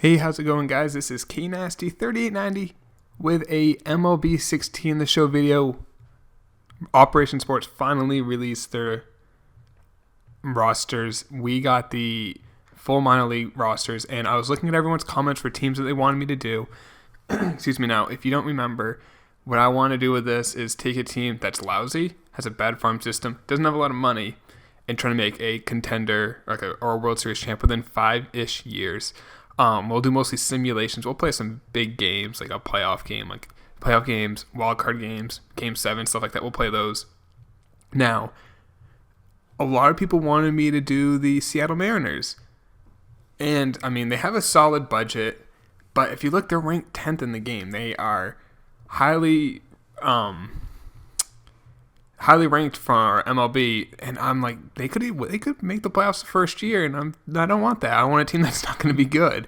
Hey, how's it going, guys? This is KNasty3890 with a MLB 16 The Show video. Operation Sports finally released their rosters. We got the full minor league rosters, and I was looking at everyone's comments for teams that they wanted me to do. Excuse me. Now, if you don't remember, what I want to do with this is take a team that's lousy, has a bad farm system, doesn't have a lot of money, and try to make a contender or a World Series champ within 5-ish years. We'll do mostly simulations. We'll play some big games, like a playoff game, like playoff games, wild card games, Game 7, stuff like that. We'll play those. Now, a lot of people wanted me to do the Seattle Mariners. And, I mean, they have a solid budget, but if you look, they're ranked 10th in the game. They are highly ranked for MLB, and I'm like, they could make the playoffs the first year, and I don't want that. I want a team that's not going to be good.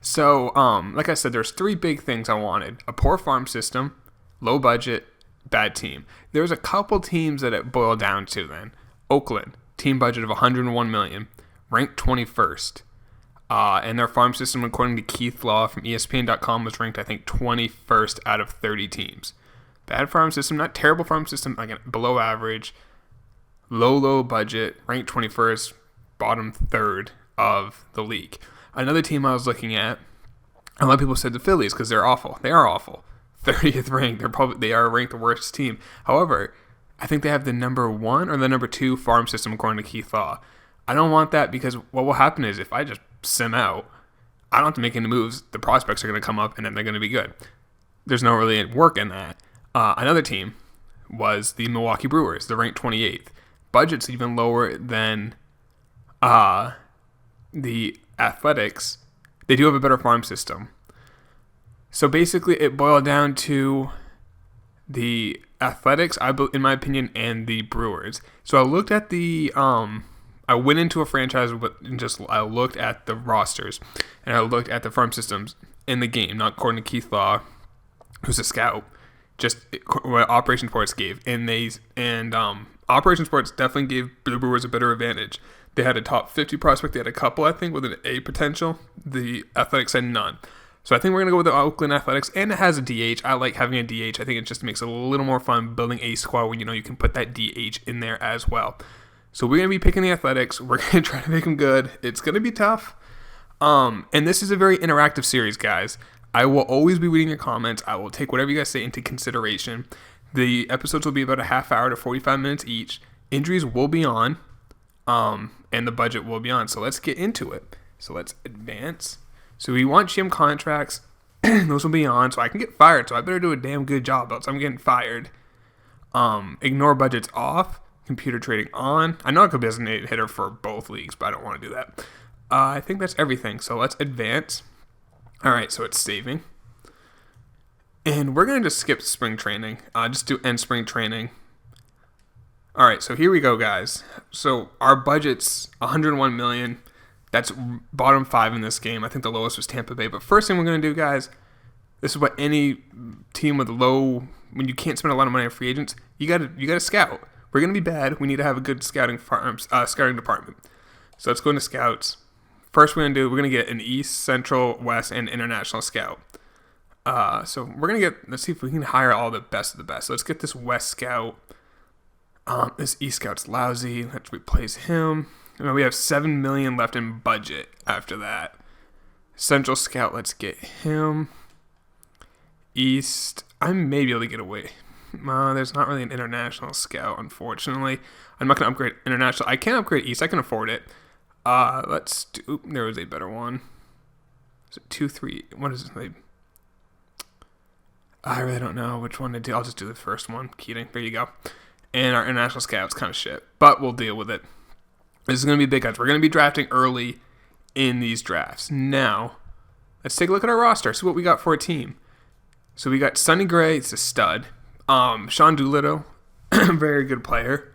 So, like I said, there's 3 big things I wanted: a poor farm system, low budget, bad team. There's a couple teams that it boiled down to. Then Oakland, team budget of $101 million, ranked 21st, and their farm system, according to Keith Law from ESPN.com, was ranked, I think, 21st out of 30 teams. Bad farm system, not terrible farm system, like below average, low budget, ranked 21st, bottom third of the league. Another team I was looking at, a lot of people said the Phillies because they're awful. They are awful. 30th ranked. They are ranked the worst team. However, I think they have the number 1 or the number 2 farm system according to Keith Law. I don't want that because what will happen is if I just sim out, I don't have to make any moves. The prospects are going to come up and then they're going to be good. There's no really work in that. Another team was the Milwaukee Brewers. They're ranked 28th. Budget's even lower than the Athletics. They do have a better farm system. So basically, it boiled down to the Athletics, in my opinion, and the Brewers. So I looked at I went into a franchise and I looked at the rosters, and I looked at the farm systems in the game, not according to Keith Law, who's a scout. Just what Operation Sports gave, and Operation Sports definitely gave the Brewers a better advantage. They had a top 50 prospect. They had a couple, I think, with an A potential. The Athletics had none. So I think we're going to go with the Oakland Athletics, and it has a DH. I like having a DH. I think it just makes it a little more fun building a squad when you can put that DH in there as well. So we're going to be picking the Athletics. We're going to try to make them good. It's going to be tough. And this is a very interactive series, guys. I will always be reading your comments. I will take whatever you guys say into consideration. The episodes will be about a half hour to 45 minutes each. Injuries will be on, and the budget will be on. So let's get into it. So let's advance. So we want GM contracts. Those will be on, so I can get fired. So I better do a damn good job, else I'm getting fired. Ignore budgets off. Computer trading on. I know I could be a designated hitter for both leagues, but I don't want to do that. I think that's everything. So let's advance. All right, so it's saving. And we're going to just skip spring training. Just do end spring training. All right, so here we go, guys. So our budget's $101 million. That's bottom 5 in this game. I think the lowest was Tampa Bay. But first thing we're going to do, guys, this is what any team with when you can't spend a lot of money on free agents, you got to scout. We're going to be bad. We need to have a good scouting department. So let's go into scouts. First we're going to get an East, Central, West, and International scout. So we're going to let's see if we can hire all the best of the best. So let's get this West scout. This East scout's lousy. Let's replace him. We have $7 million left in budget after that. Central scout, let's get him. East, I may be able to get away. There's not really an international scout, unfortunately. I'm not going to upgrade international. I can't upgrade East. I can afford it. Let's do. There was a better one. Is it 2-3? What is it? I really don't know which one to do. I'll just do the first one. Keating. There you go. And our international scout's kind of shit, but we'll deal with it. This is going to be big, guys. We're going to be drafting early in these drafts. Now, let's take a look at our roster. See what we got for a team. So we got Sonny Gray. It's a stud. Sean Doolittle, very good player.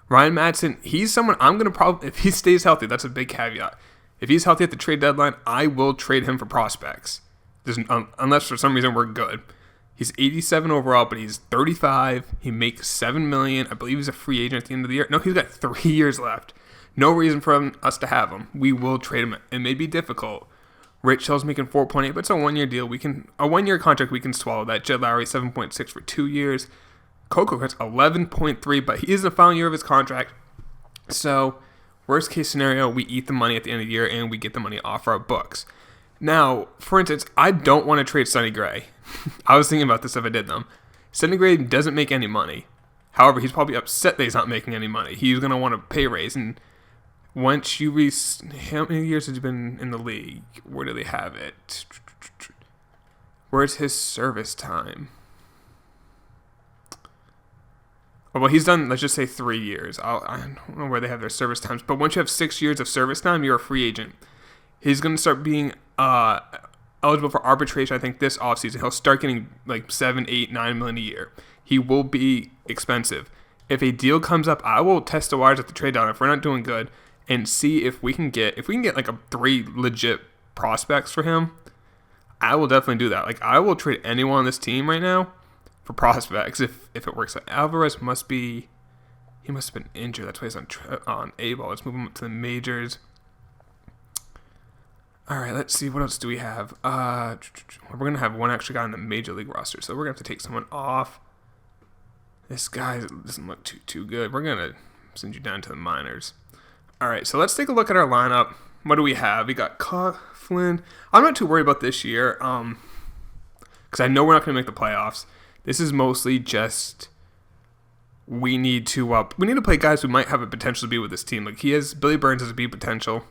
Ryan Madsen, he's someone I'm going to probably, if he stays healthy, that's a big caveat. If he's healthy at the trade deadline, I will trade him for prospects. Unless for some reason we're good. He's 87 overall, but he's 35. He makes $7 million. I believe he's a free agent at the end of the year. No, he's got 3 years left. No reason for us to have him. We will trade him. It may be difficult. Rich Hill's making 4.8, but it's a 1-year deal. A 1-year contract, we can swallow that. Jed Lowry 7.6 for 2 years. Coco gets 11.3, but he is in the final year of his contract. So, worst case scenario, we eat the money at the end of the year and we get the money off our books. Now, for instance, I don't want to trade Sonny Gray. I was thinking about this if I did them. Sonny Gray doesn't make any money. However, he's probably upset that he's not making any money. He's going to want a pay raise. And once you reach, how many years has he been in the league? Where do they have it? Where's his service time? Oh, well, he's done, let's just say 3 years. I don't know where they have their service times. But once you have 6 years of service time, you're a free agent. He's going to start being eligible for arbitration, I think, this offseason. He'll start getting like 7, 8, 9 million a year. He will be expensive. If a deal comes up, I will test the waters at the trade down if we're not doing good and see if we can get like 3 legit prospects for him. I will definitely do that. Like, I will trade anyone on this team right now for prospects if it works. Like, Alvarez he must have been injured. That's why he's on A-ball. Let's move him up to the majors. All right, let's see. What else do we have? We're going to have one extra guy on the major league roster, so we're going to have to take someone off. This guy doesn't look too good. We're going to send you down to the minors. All right, so let's take a look at our lineup. What do we have? We got Coughlin. I'm not too worried about this year because I know we're not going to make the playoffs. This is mostly just we need to play guys who might have a potential to be with this team. Like, Billy Burns has a B potential.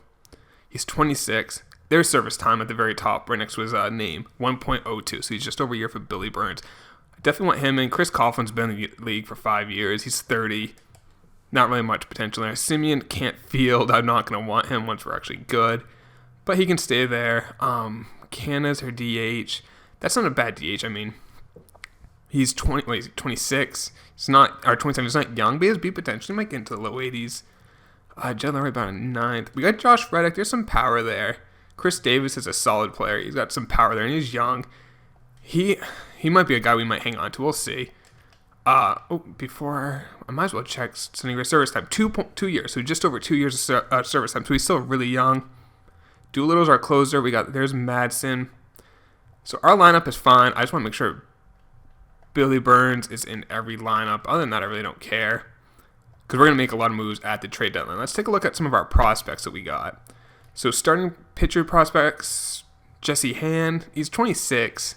He's 26. There's service time at the very top, right next to his name, 1.02. So he's just over a year for Billy Burns. I definitely want him in. Chris Coughlin's been in the league for 5 years. He's 30. Not really much potential there. Simeon can't field. I'm not going to want him once we're actually good. But he can stay there. Canna's her DH. That's not a bad DH. I mean, he's 26. He's not, or 27. He's not young, but he has B potential. He might get into the low 80s. Jed Lowry about a 9th. We got Josh Reddick. There's some power there. Chris Davis is a solid player. He's got some power there, and he's young. He might be a guy we might hang on to. We'll see. Before I might as well check Sonny Gray's service time. 2 years, so just over 2 years of service time. So he's still really young. Doolittle's our closer. There's Madsen. So our lineup is fine. I just want to make sure Billy Burns is in every lineup. Other than that, I really don't care because we're gonna make a lot of moves at the trade deadline. Let's take a look at some of our prospects that we got. So starting pitcher prospects, Jesse Hand. He's 26.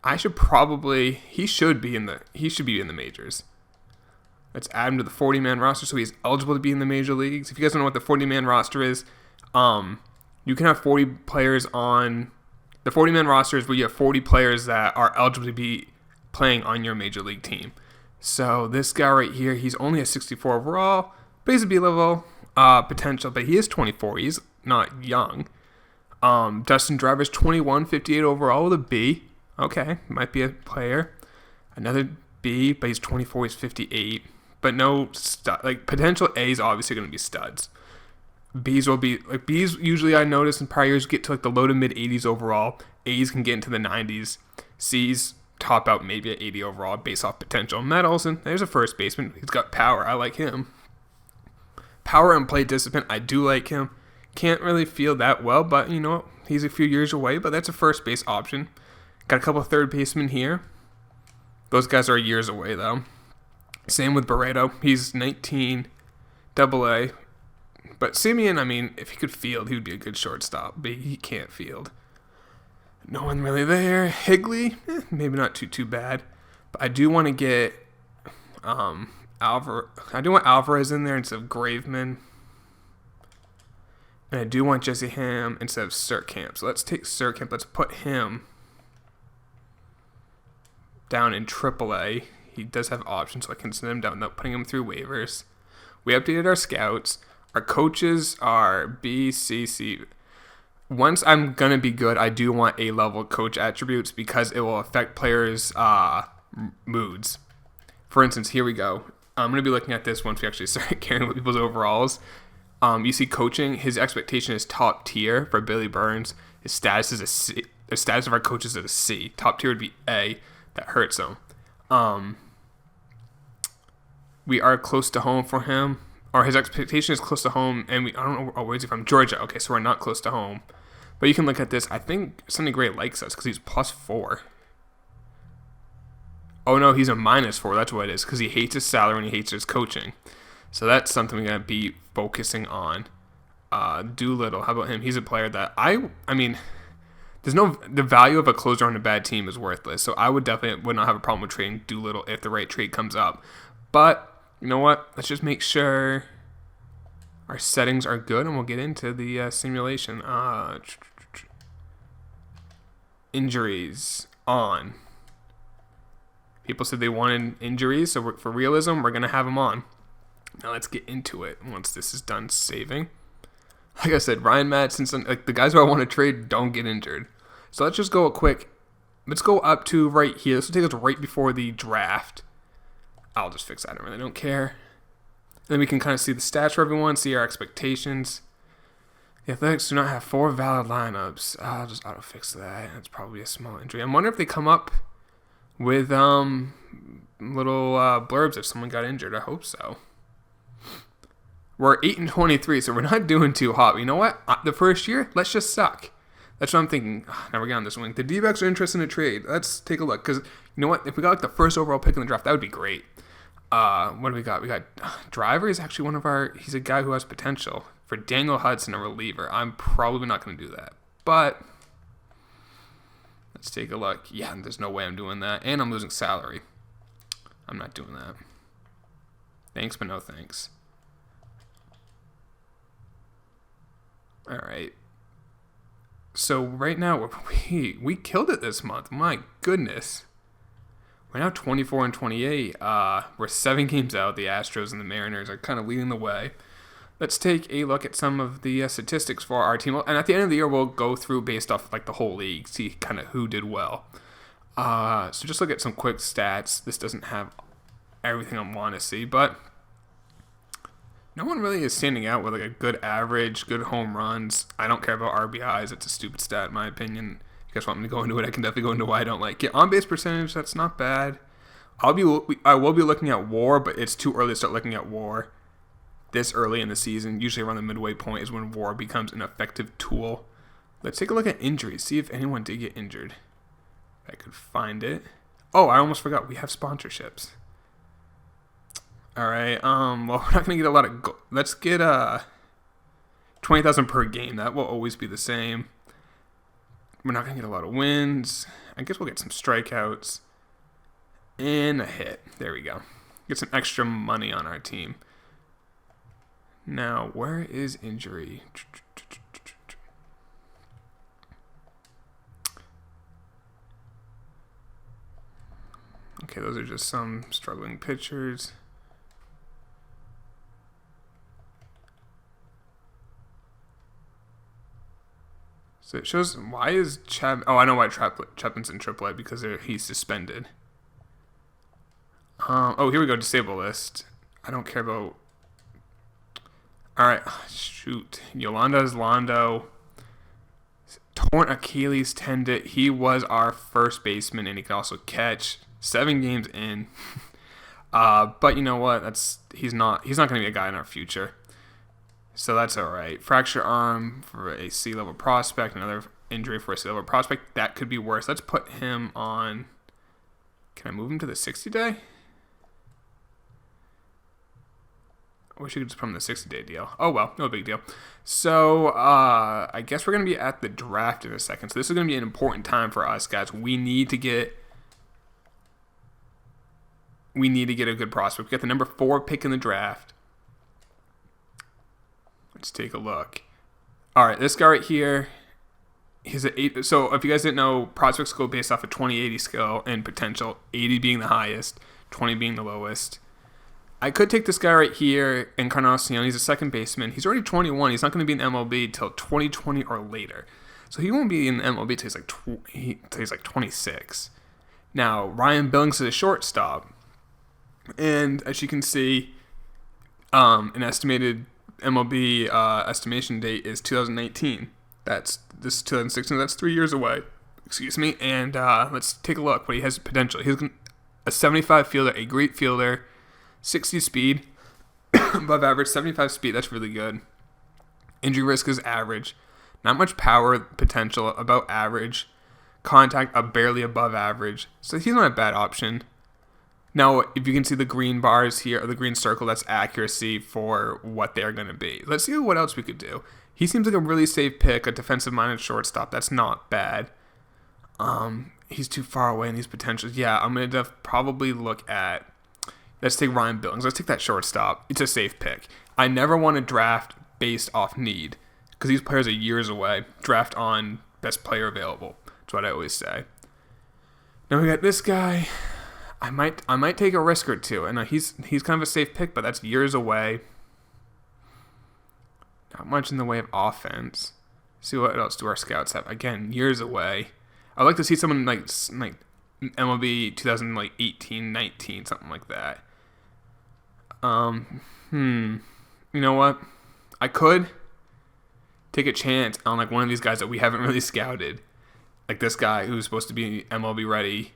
He should be in the majors. Let's add him to the 40-man roster so he's eligible to be in the major leagues. If you guys don't know what the 40-man roster is, you can have 40 players on the 40-man rosters where you have 40 players that are eligible to be playing on your major league team. So this guy right here, he's only a 64 overall, but he's a B-level potential, but he is 24. He's not young. Dustin Driver's 21, 58 overall with a B. Okay, might be a player. Another B, but he's 24, he's 58. But no stud. Like, potential A's obviously going to be studs. B's will be, like, B's usually I notice in prior years get to like the low to mid 80s overall. A's can get into the 90s. C's top out maybe at 80 overall based off potential. Matt Olson, there's a first baseman. He's got power. I like him. Power and plate discipline, I do like him. Can't really feel that well, but you know, he's a few years away, but that's a first base option. Got a couple third basemen here. Those guys are years away, though. Same with Barreto. He's 19, AA. But Simeon, I mean, if he could field, he would be a good shortstop, but he can't field. No one really there. Higley, maybe not too bad. But I do want to get I do want Alvarez in there instead of Graveman. And I do want Jesse Ham instead of Surkamp. So let's take Surkamp. Let's put him down in AAA. He does have options, so I can send him down without putting him through waivers. We updated our scouts. Our coaches are B, C, C. Once I'm going to be good, I do want A-level coach attributes because it will affect players' moods. For instance, here we go. I'm going to be looking at this once we actually start caring about people's overalls. You see coaching, his expectation is top tier for Billy Burns. His status is a C. The status of our coaches is a C. Top tier would be A. That hurts him. We are close to home for him. Or his expectation is close to home. And I don't know, where is he from? Georgia. Okay, so we're not close to home. But you can look at this. I think Sonny Gray likes us because he's +4. Oh, no, he's a -4. That's what it is, because he hates his salary and he hates his coaching. So that's something we're going to be focusing on. Doolittle, how about him? He's a player that I mean, the value of a closer on a bad team is worthless. So I would not have a problem with trading Doolittle if the right trade comes up. But you know what? Let's just make sure our settings are good, and we'll get into the simulation. Injuries on. People said they wanted injuries, so for realism, we're going to have them on. Now let's get into it once this is done saving. Like I said, Ryan Madsen, like the guys who I want to trade don't get injured. So let's just go let's go up to right here. This will take us right before the draft. I'll just fix that. I really don't care. Then we can kind of see the stats for everyone, see our expectations. The Athletics do not have 4 valid lineups. I'll just auto-fix that. That's probably a small injury. I'm wondering if they come up with little blurbs if someone got injured. I hope so. We're 8-23, so we're not doing too hot. But you know what? The first year, let's just suck. That's what I'm thinking. Now we're getting on this wing. The D-backs are interested in a trade. Let's take a look. Because you know what? If we got like the first overall pick in the draft, that would be great. What do we got? We got Driver is actually he's a guy who has potential. For Daniel Hudson, a reliever. I'm probably not going to do that. But let's take a look. Yeah, there's no way I'm doing that. And I'm losing salary. I'm not doing that. Thanks, but no thanks. All right. So right now, we killed it this month. My goodness. We're now 24-28. We're 7 games out. The Astros and the Mariners are kind of leading the way. Let's take a look at some of the statistics for our team. And at the end of the year, we'll go through based off like the whole league, see kind of who did well. So just look at some quick stats. This doesn't have everything I want to see, but no one really is standing out with like a good average, good home runs. I don't care about RBIs. It's a stupid stat in my opinion. If you guys want me to go into it, I can definitely go into why I don't like it. On-base percentage, that's not bad. I will be looking at WAR, but it's too early to start looking at WAR this early in the season. Usually around the midway point is when WAR becomes an effective tool. Let's take a look at injuries. See if anyone did get injured. If I could find it. Oh, I almost forgot. We have sponsorships. All right. Well, we're not gonna get a lot of. Let's get 20,000 per game. That will always be the same. We're not gonna get a lot of wins. I guess we'll get some strikeouts and a hit. There we go. Get some extra money on our team. Now, where is injury? Okay, those are just some struggling pitchers. So it shows, why is oh, I know why Chapman's in AAA, because he's suspended. Oh, here we go, disable list. I don't care about. All right, shoot. Yolanda's Londo. Torn Achilles tendon. He was our first baseman, and he could also catch. 7 games in. But you know what? He's not going to be a guy in our future. So that's all right. Fracture arm for a C-level prospect. Another injury for a C-level prospect. That could be worse. Let's put him on. Can I move him to the 60-day? I wish you could just put him in the 60-day deal. Oh, well. No big deal. So I guess we're going to be at the draft in a second. So this is going to be an important time for us, guys. We need to get a good prospect. We got the number 4 pick in the draft. Let's take a look. All right, this guy right here, he's an 8. So if you guys didn't know, prospects go based off of 20-80 skill and potential, 80 being the highest, 20 being the lowest. I could take this guy right here, Encarnacion. He's a second baseman. He's already 21. He's not going to be in the MLB until 2020 or later. So he won't be in the MLB until he's like 26. Now, Ryan Billings is a shortstop. And as you can see, an estimated MLB estimation date is 2019. This is 2016. That's 3 years away. Excuse me. And let's take a look what he has potential. He's a 75 fielder, a great fielder, 60 speed, above average, 75 speed. That's really good. Injury risk is average. Not much power potential, about average. Contact, barely above average. So he's not a bad option. Now, if you can see the green bars here, or the green circle, that's accuracy for what they're going to be. Let's see what else we could do. He seems like a really safe pick, a defensive-minded shortstop. That's not bad. He's too far away in these potentials. Yeah, I'm going to probably look at... Let's take Ryan Billings. Let's take that shortstop. It's a safe pick. I never want to draft based off need, because these players are years away. Draft on best player available. That's what I always say. Now we got this guy. I might take a risk or two, and he's kind of a safe pick, but that's years away. Not much in the way of offense. See what else do our scouts have? Again, years away. I'd like to see someone like MLB 2018, 19, something like that. You know what? I could take a chance on like one of these guys that we haven't really scouted, like this guy who's supposed to be MLB ready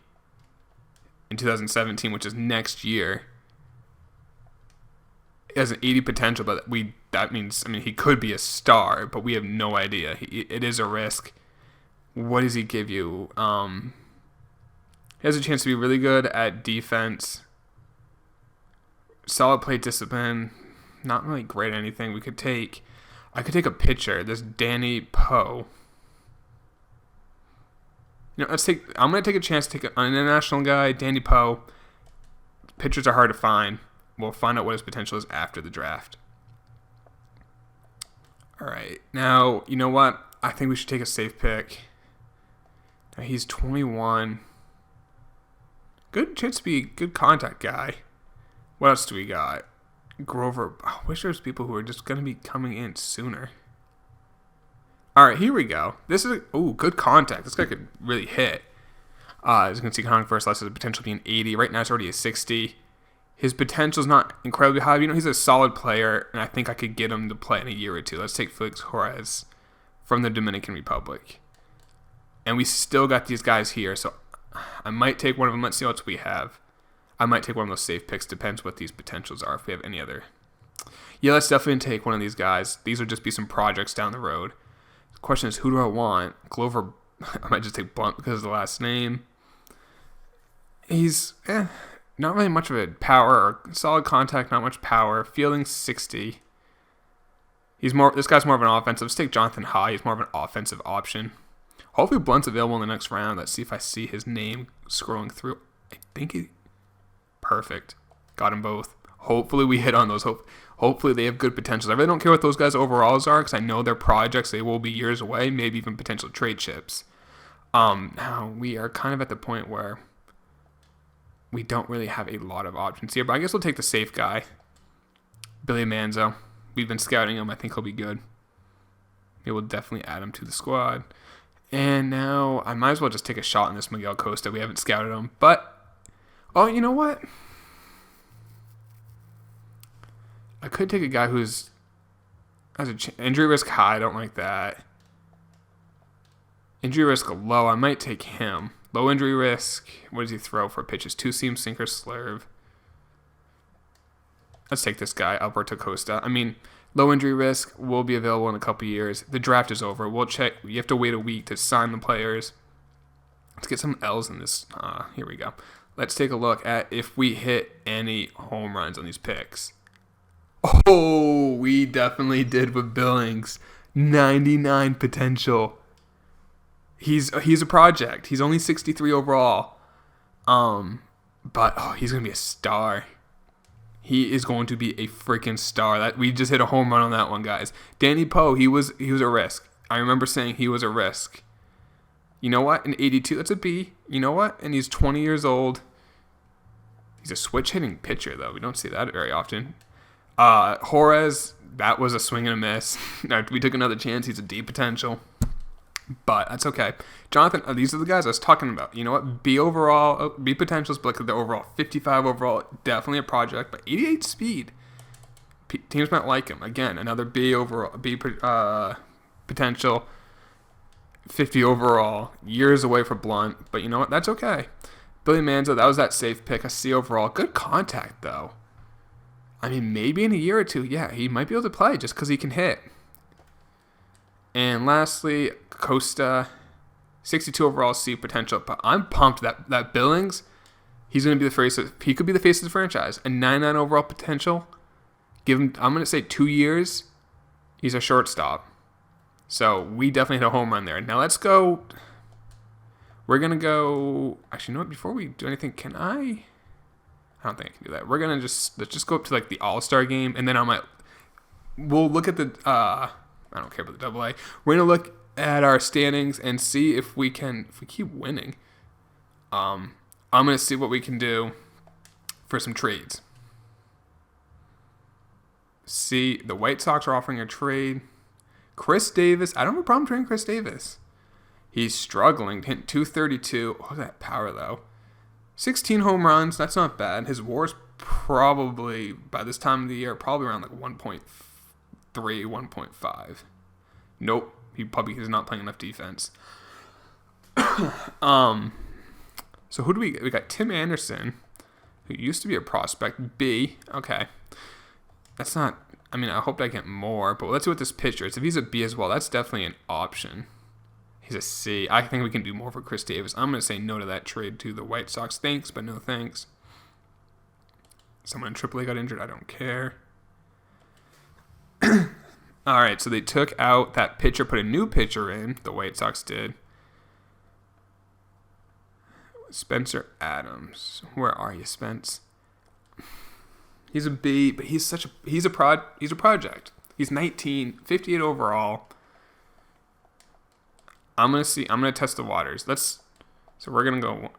in 2017, which is next year. He has an 80 potential, but that means he could be a star, but we have no idea. It is a risk. What does he give you? He has a chance to be really good at defense. Solid plate discipline. Not really great at anything. I could take a pitcher. This Danny Poe. I'm going to take a chance to take an international guy, Danny Poe. Pitchers are hard to find. We'll find out what his potential is after the draft. All right. Now, you know what? I think we should take a safe pick. Now, he's 21. Good chance to be a good contact guy. What else do we got? Grover. I wish there was people who are just going to be coming in sooner. All right, here we go. This is good contact. This guy could really hit. As you can see, Contact First Less has a potential to be an 80. Right now, it's already a 60. His potential is not incredibly high. He's a solid player, and I think I could get him to play in a year or two. Let's take Felix Juarez from the Dominican Republic. And we still got these guys here, so I might take one of them. Let's see what else we have. I might take one of those safe picks. Depends what these potentials are, if we have any other. Yeah, let's definitely take one of these guys. These will just be some projects down the road. The question is, who do I want? Glover, I might just take Blunt because of the last name. He's not really much of a power or solid contact, not much power. Fielding 60. This guy's more of an offensive. Let's take Jonathan High. He's more of an offensive option. Hopefully Blunt's available in the next round. Let's see if I see his name scrolling through. I think perfect. Got them both. Hopefully we hit on those. Hopefully they have good potentials. I really don't care what those guys' overalls are because I know they're projects. They will be years away, maybe even potential trade chips. Now we are kind of at the point where we don't really have a lot of options here, but I guess we'll take the safe guy, Billy Manzo. We've been scouting him. I think he'll be good. Maybe we'll definitely add him to the squad. And now I might as well just take a shot on this Miguel Costa. We haven't scouted him, but you know what? I could take a guy who's has an injury risk high. I don't like that. Injury risk low. I might take him. Low injury risk. What does he throw for pitches? Two-seam, sinker, slurve. Let's take this guy, Alberto Costa. Low injury risk will be available in a couple years. The draft is over. We'll check. You have to wait a week to sign the players. Let's get some L's in this. Here we go. Let's take a look at if we hit any home runs on these picks. Oh, we definitely did with Billings. 99 potential. He's a project. He's only 63 overall. But he's gonna be a star. He is going to be a freaking star. We just hit a home run on that one, guys. Danny Poe, he was a risk. I remember saying he was a risk. You know what? An 82, that's a B. You know what? And he's 20 years old. He's a switch hitting pitcher, though. We don't see that very often. Juarez, that was a swing and a miss. We took another chance. He's a D potential. But that's okay. Jonathan, these are the guys I was talking about. You know what? B overall, B potentials, but look at the overall. 55 overall, definitely a project, but 88 speed. Teams might like him. Again, another B overall, B potential. 50 overall, years away for Blunt, but you know what? That's okay. Billy Manzo, that was that safe pick. A C overall. Good contact, though. Maybe in a year or two, yeah, he might be able to play just because he can hit. And lastly, Costa, 62 overall C potential. But I'm pumped that Billings, he's going to be the face. He could be the face of the franchise. A 99 overall potential. Give him, I'm going to say 2 years. He's a shortstop. So we definitely hit a home run there. Now let's go. We're going to go. Actually, you know what? Before we do anything, can I don't think I can do that. We're going to let's just go up to like the All-Star game. And then we'll look at the, I don't care about the AA. We're going to look at our standings and see if we keep winning. I'm going to see what we can do for some trades. See, the White Sox are offering a trade. Chris Davis, I don't have a problem trading Chris Davis. He's struggling, hit 232. Oh, that power though. 16 home runs, that's not bad. His WAR's probably, by this time of the year, probably around like 1.3, 1.5. Nope, he probably is not playing enough defense. So who do we got Tim Anderson, who used to be a prospect, B. Okay. That's not, I mean, I hope I get more, but let's see what this pitcher is. If he's a B as well, that's definitely an option. He's a C. I think we can do more for Chris Davis. I'm going to say no to that trade to the White Sox. Thanks, but no thanks. Someone in AAA got injured. I don't care. All right, so they took out that pitcher, put a new pitcher in. The White Sox did. Spencer Adams. Where are you, Spence? He's a B, but he's a project. He's 19, 58 overall. I'm gonna test the waters. So we're gonna go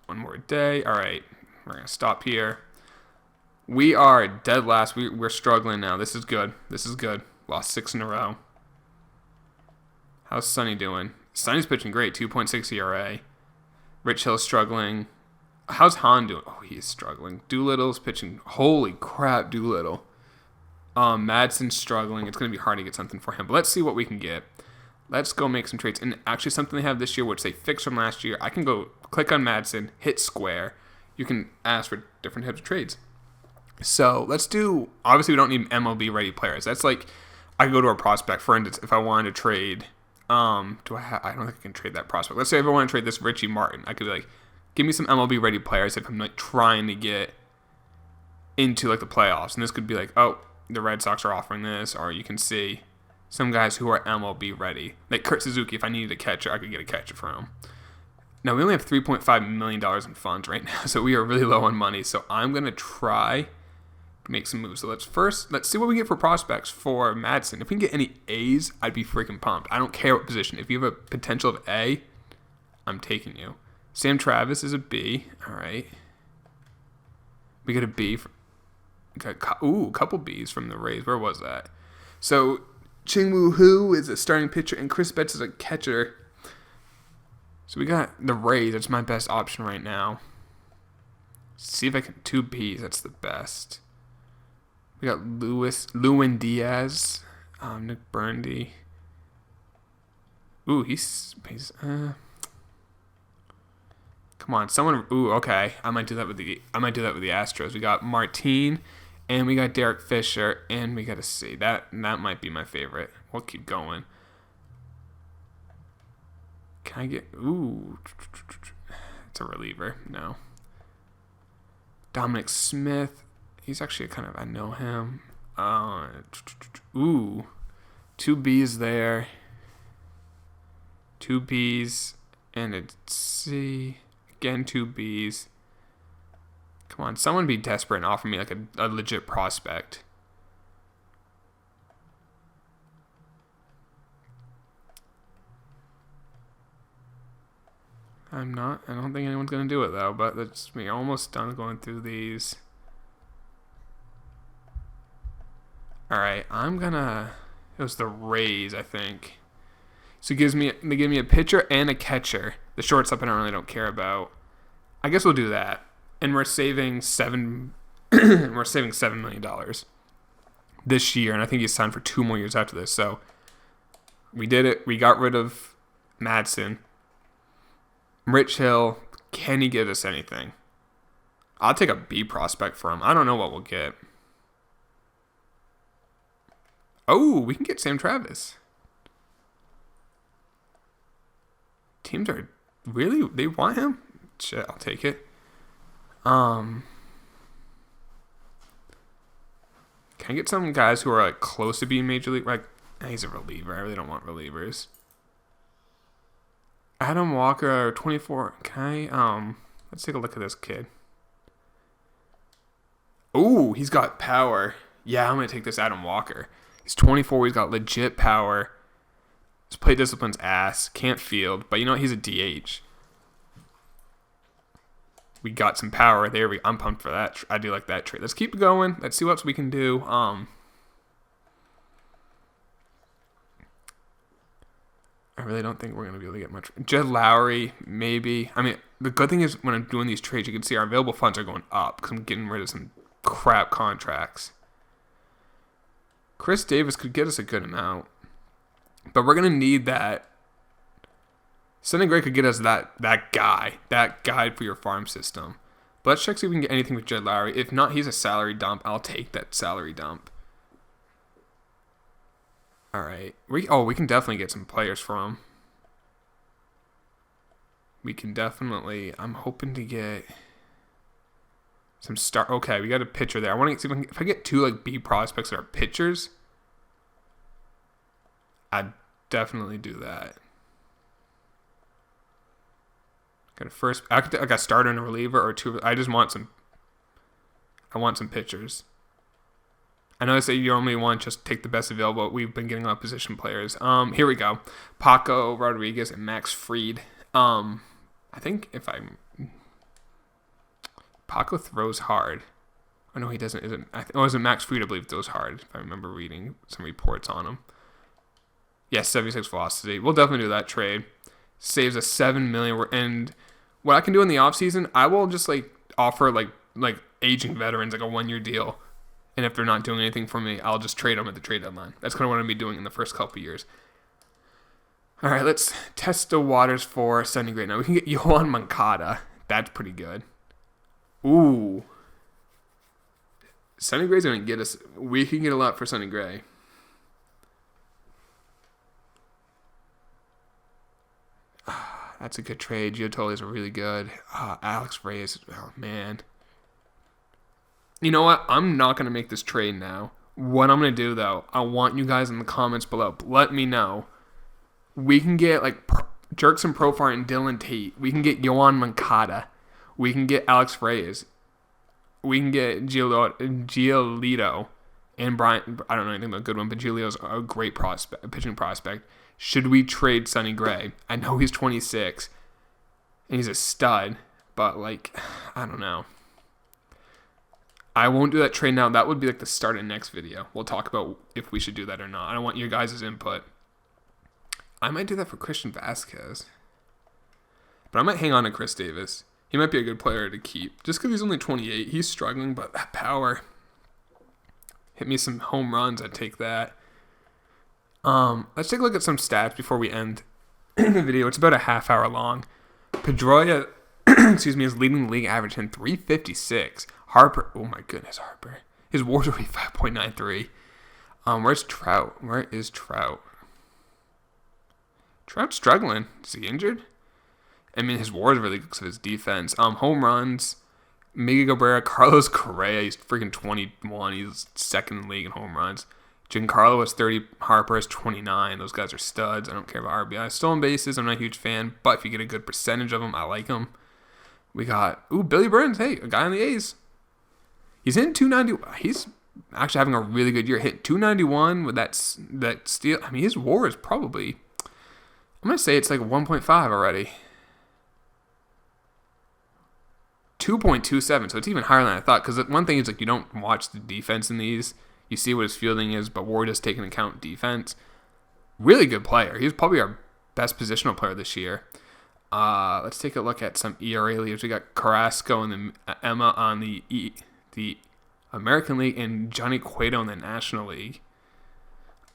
one more day. All right, we're gonna stop here. We are dead last. We're struggling now. This is good. Lost 6 in a row. How's Sonny doing? Sonny's pitching great, 2.6 ERA. Rich Hill's struggling. How's Hahn doing? Oh, he is struggling. Doolittle's pitching. Holy crap, Doolittle. Madsen's struggling. It's going to be hard to get something for him. But let's see what we can get. Let's go make some trades. And actually something they have this year, which they fixed from last year, I can go click on Madsen, hit square. You can ask for different types of trades. So let's do, obviously we don't need MLB ready players. That's like, I can go to a prospect, for instance, if I wanted to trade, I don't think I can trade that prospect. Let's say if I want to trade this Richie Martin, I could be like, give me some MLB ready players if I'm like trying to get into like the playoffs. And this could be like, oh, the Red Sox are offering this, or you can see some guys who are MLB ready. Like Kurt Suzuki, if I needed a catcher, I could get a catcher from him. Now, we only have $3.5 million in funds right now, so we are really low on money. So I'm going to try to make some moves. So let's see what we get for prospects for Madsen. If we can get any A's, I'd be freaking pumped. I don't care what position. If you have a potential of A, I'm taking you. Sam Travis is a B. All right. We got a B. A couple B's from the Rays. Where was that? So Ching-Woo Hu is a starting pitcher, and Chris Betts is a catcher. So we got the Rays. That's my best option right now. See if I can 2 B's. That's the best. We got Lewin Diaz, Nick Burndy. Ooh, he's come on, someone. Ooh, okay. I might do that with the Astros. We got Martine, and we got Derek Fisher, and we got to see that might be my favorite. We'll keep going. Can I get? Ooh, it's a reliever. No. Dominic Smith. He's actually I know him. Ooh, 2 B's there. 2 B's and a C. Again, 2 B's. Come on, someone be desperate and offer me like a legit prospect. I don't think anyone's going to do it though, but we're almost done going through these. Alright, it was the Rays, I think. So they give me a pitcher and a catcher. The shortstop I don't care about. I guess we'll do that. And we're saving $7 million this year, and I think he's signed for 2 more years after this. So we did it. We got rid of Madsen. Rich Hill, can he give us anything? I'll take a B prospect for him. I don't know what we'll get. Oh, we can get Sam Travis. teams are really, they want him? Shit, I'll take it. Can I get some guys who are like close to being major league? Like, he's a reliever. I really don't want relievers. Adam Walker, 24. Can I, let's take a look at this kid. Ooh, he's got power. Yeah, I'm going to take this Adam Walker. He's 24. He's got legit power. His play discipline's ass. Can't field. But you know what? He's a DH. We got some power there. I'm pumped for that. I do like that trade. Let's keep going. Let's see what else we can do. I really don't think we're going to be able to get much. Jed Lowry, maybe. I mean, the good thing is when I'm doing these trades, you can see our available funds are going up because I'm getting rid of some crap contracts. Chris Davis could get us a good amount. But we're going to need that. Sonny Gray could get us that guy for your farm system. But let's check see if we can get anything with Jed Lowry. If not, he's a salary dump. I'll take that salary dump. All right. We can definitely get some players from him. We can definitely. I'm hoping to get some star. Okay, we got a pitcher there. I want to see if I get 2 like B prospects that are pitchers. I'd definitely do that. Got a first. I got a starter and a reliever or 2. I just want some. I want some pitchers. I know I say you normally want to just take the best available. But we've been getting a lot of position players. Here we go. Paco Rodriguez and Max Fried. I think Paco throws hard. Oh no, he doesn't. Isn't Max Fried? I believe throws hard. If I remember reading some reports on him. Yes, 76 velocity. We'll definitely do that trade. Saves us $7 million. And what I can do in the offseason, I will just like offer like aging veterans like a 1-year deal. And if they're not doing anything for me, I'll just trade them at the trade deadline. That's kind of what I'm going to be doing in the first couple of years. All right, let's test the waters for Sonny Gray. Now we can get Yohan Moncada. That's pretty good. Ooh. Sonny Gray's going to get us. We can get a lot for Sonny Gray. That's a good trade. Giotto is really good. Alex Reyes. Oh, man. You know what? I'm not going to make this trade now. What I'm going to do, though, I want you guys in the comments below. Let me know. We can get, like, Jerkson Profar and Dylan Tate. We can get Yohan Moncada. We can get Alex Reyes. We can get Giolito and Brian. I don't know anything about a good one, but Giolito's a great prospect, pitching prospect. Should we trade Sonny Gray? I know he's 26, and he's a stud, but, like, I don't know. I won't do that trade now. That would be like the start of next video. We'll talk about if we should do that or not. I don't want your guys' input. I might do that for Christian Vasquez. But I might hang on to Chris Davis. He might be a good player to keep. Just because he's only 28. He's struggling, but that power. Hit me some home runs. I'd take that. Let's take a look at some stats before we end the video. It's about a half hour long. Pedroia, is leading the league average in 356. Harper, oh my goodness, Harper. His WAR's already 5.93. Where's Trout? Where is Trout? Trout's struggling. Is he injured? I mean, his WAR is really good because of his defense. Home runs. Miguel Cabrera, Carlos Correa, he's freaking 21. He's second in the league in home runs. Giancarlo is 30. Harper is 29. Those guys are studs. I don't care about RBI. Stolen bases, I'm not a huge fan, but if you get a good percentage of them, I like them. We got, Billy Burns. Hey, a guy on the A's. He's in 290. He's actually having a really good year. Hit 291 with that steal. I mean, his WAR is probably, I'm going to say it's like 1.5 already. 2.27, so it's even higher than I thought. Because one thing is, like, you don't watch the defense in these. You see what his fielding is, but WAR does take into account defense. Really good player. He's probably our best positional player this year. Let's take a look at some ERA leaders. We got Carrasco and Emma on the American League and Johnny Cueto in the National League.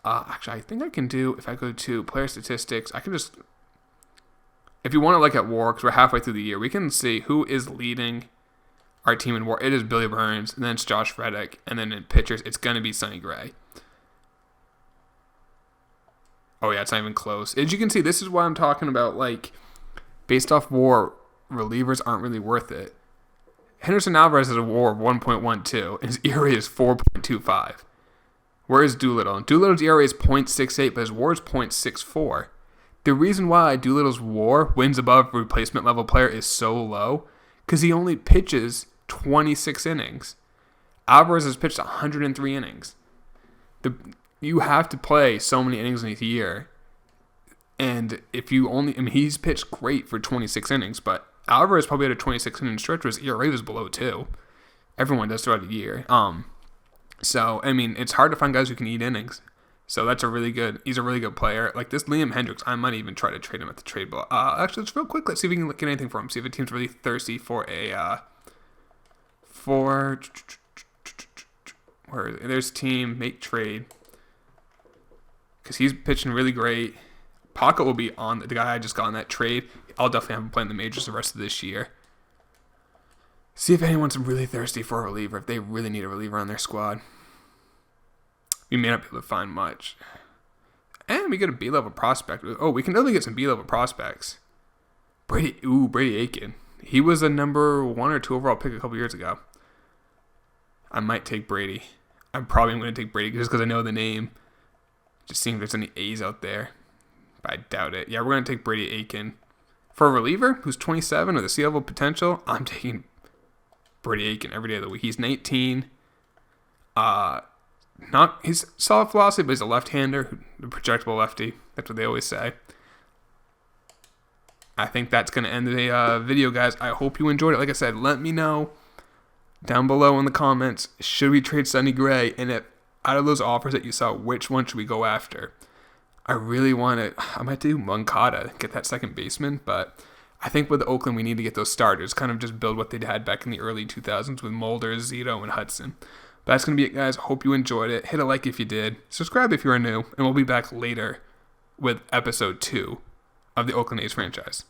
Actually, I think I can do, if I go to player statistics, I can just, if you want to look at WAR, because we're halfway through the year, we can see who is leading our team in WAR. It is Billy Burns, and then it's Josh Reddick, and then in pitchers, it's going to be Sonny Gray. Oh yeah, it's not even close. As you can see, this is why I'm talking about, like, Based off WAR, relievers aren't really worth it. Henderson Alvarez has a WAR of 1.12, and his ERA is 4.25. Whereas Doolittle? Doolittle's ERA is 0.68, but his WAR is 0.64. The reason why Doolittle's WAR, wins above replacement level player, is so low, because he only pitches 26 innings. Alvarez has pitched 103 innings. You have to play so many innings in a year. And if you only, he's pitched great for 26 innings, but Alvarez probably had a 26 inning stretch where his ERA was below 2. Everyone does throughout the year. So, it's hard to find guys who can eat innings. So he's a really good player. Like this Liam Hendricks, I might even try to trade him at the trade block. Actually, let's real quick, let's see if we can get anything for him. See if a team's really thirsty for there's team, make trade. Because he's pitching really great. Pocket will be on the guy I just got on that trade. I'll definitely have him playing the majors the rest of this year. See if anyone's really thirsty for a reliever, if they really need a reliever on their squad. We may not be able to find much. And we get a B-level prospect. Oh, we can definitely get some B-level prospects. Brady Aiken. He was a number 1 or 2 overall pick a couple years ago. I might take Brady. I'm probably going to take Brady just because I know the name. Just seeing if there's any A's out there. But I doubt it. Yeah, we're going to take Brady Aiken. For a reliever who's 27 with a C-level potential, I'm taking Brady Aiken every day of the week. He's 19. He's solid velocity, but he's a left-hander, a projectable lefty. That's what they always say. I think that's going to end the video, guys. I hope you enjoyed it. Like I said, let me know down below in the comments, should we trade Sonny Gray? And if out of those offers that you saw, which one should we go after? I might do Moncada, get that second baseman, but I think with Oakland, we need to get those starters, kind of just build what they had back in the early 2000s with Mulder, Zito, and Hudson. But that's going to be it, guys. Hope you enjoyed it. Hit a like if you did. Subscribe if you are new, and we'll be back later with episode 2 of the Oakland A's franchise.